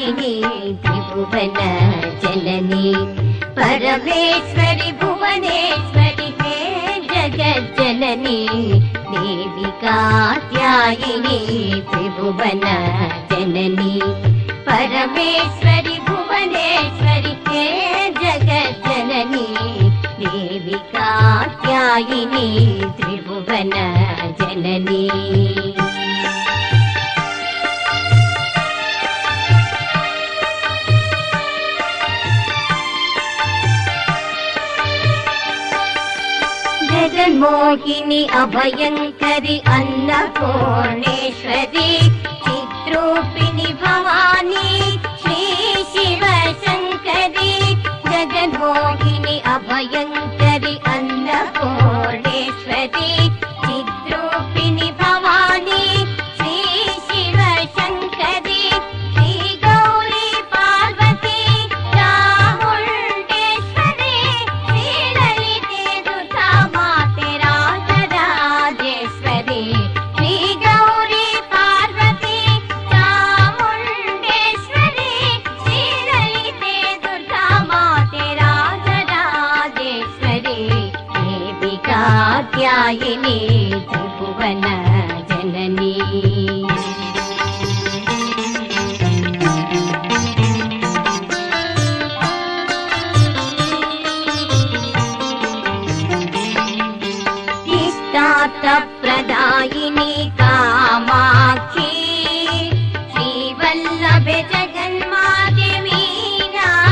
कात्यायिनी त्रिभुवन जननी परमेश्वरी भुवनेश्वरी हे जगज्जननी देवी कात्यायिनी त्रिभुवन जननी परमेश्वरी भुवनेश्वरी हे जगज्जननी देवी कात्यायिनी त्रिभुवन जननी जगन्मोहिनी अभयंकरी अन्नपूर्णेश्वरी चित्रूपिणी भवानी श्री शिव शंकरी जगन्मोहिनी अभयंकरी अन्नपूर्णेश्वरी चित्रूपिणी भवानी श्री शिव शंकरी श्री गौरी पार्वती चामुंडेश्वरी श्री ललिते दुर्गा माते राजराजेश्वरी श्री गौरी पार्वती चामुंडेश्वरी श्री ललिते दुर्गा माते राजराजेश्वरी देवी कात्यायिनी त्रिभुवन जननी प्रदायिनी कामाक्षी श्रीवल्लभे जगन्माते मीनाक्षी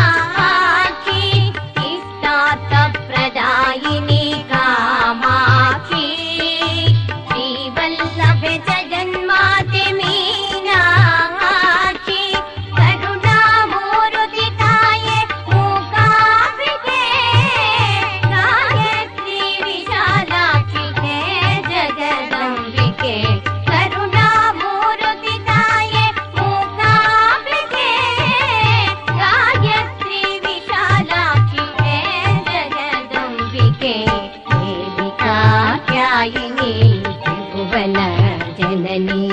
प्रदायिनी कामाक्षी श्रीवल्लभे जगन्माते मीनाक्षी करुणामूर्तिताये मूकाम्बिके गायत्री विशालाक्षी हे जगदंबिके करुणामूर्तिताये मूकाम्बिके गायत्री विशालाक्षी हे जगदंबिके देवी कात्यायिनी त्रिभुवन जननी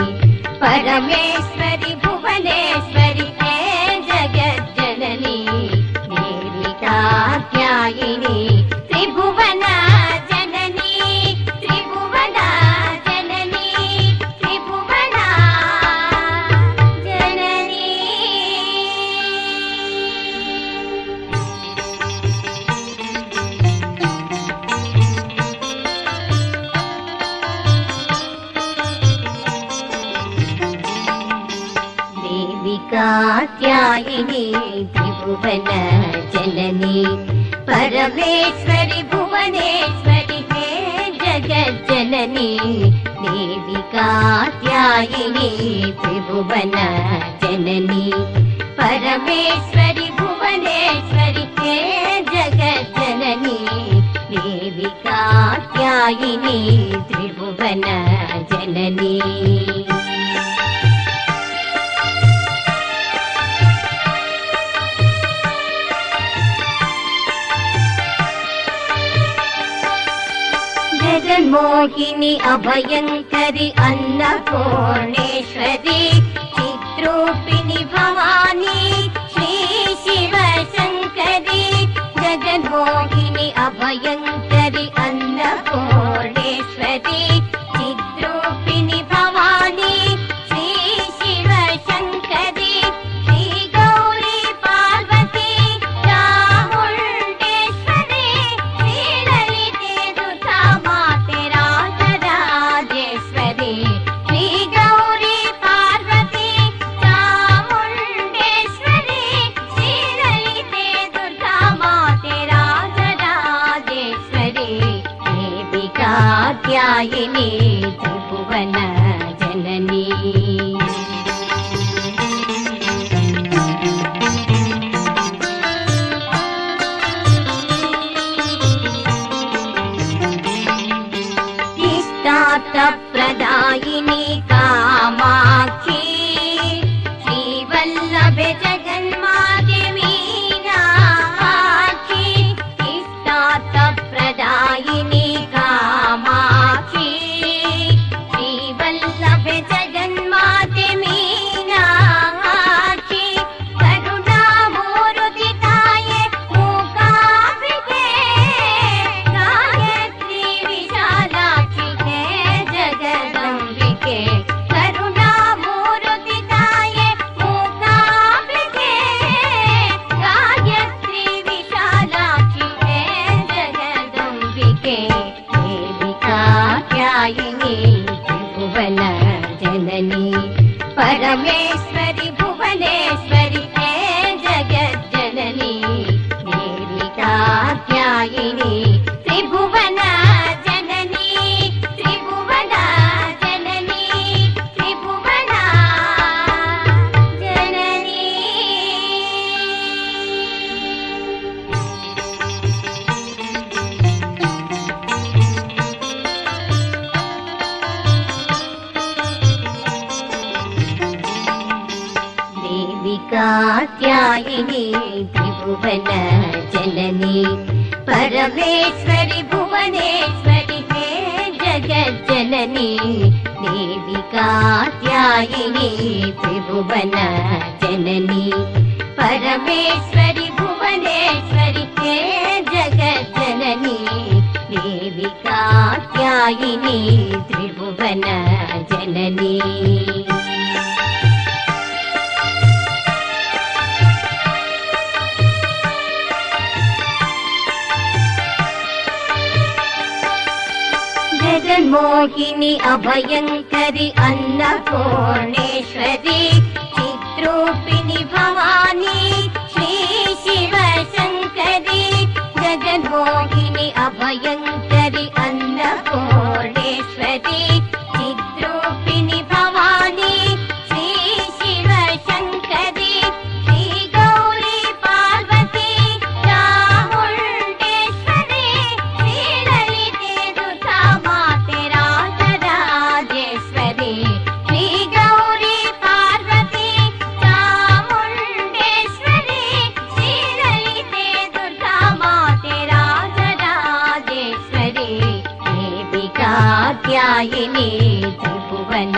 परमेश्वरी भुवनेश्वरी हे जगज्जननी देवी कात्यायिनी त्रिभुवन जननी त्रिभुवन जननी त्रिभुवन जननी देवी कात्यायिनी त्रिभुवन जननी परमेश्वरी भुवनेश्वरी हे जगज्जननी देवी कात्यायिनी त्रिभुवन जननी परमेश्वरी भुवनेश्वरी हे जगज्जननी देवी कात्यायिनी त्रिभुवन जननी जगन्मोहिनी अभयंकरी अन्नपूर्णेश्वरी चित्रूपिणी भवानी श्री शिव शंकरी जगन्मोहिनी अभयंकरी अन्नपूर्णेश्वरी चित्रूपिणी भवानी श्री शिव शंकरी श्री गौरी पार्वती चामुंडेश्वरी श्री ललिते दुर्गा माते राजराजेश्वरी श्री गौरी पार्वती चामुंडेश्वरी श्री ललिते दुर्गा माते राजराजेश्वरी देवी कात्यायिनी त्रिभुवन जननी प्रदायिनी कामाक्षी श्रीवल्लभे जगन्माते मीनाक्षी प्रदायिनी कामाक्षी श्रीवल्लभे जगन्मा कात्यायिनी त्रिभुवन जननी परमेश्वरि भुवनेश्वरि हे जगज्जननी देवी कात्यायिनी त्रिभुवन जननी परमेश्वरि भुवनेश्वरि हे जगज्जननी देवी कात्यायिनी त्रिभुवन जननी जगन्मोहिनी अभयंकरी अन्नपूर्णेश्वरी चिद्रूपिणी भवानी श्री शिव शंकरी जगन्मोहिनी अभयंकरी अन्नपूर्णेश्वरी चिद्रूपिणी भवानी श्री शिव शंकरी श्री गौरी पार्वती चामुंडेश्वरी श्री ललिते दुर्गा माते राजराजेश्वरी श्री गौरी पार्वती चामुंडेश्वरी श्री ललिते दुर्गा माते राजराजेश्वरी देवी कात्यायिनी त्रिभुवन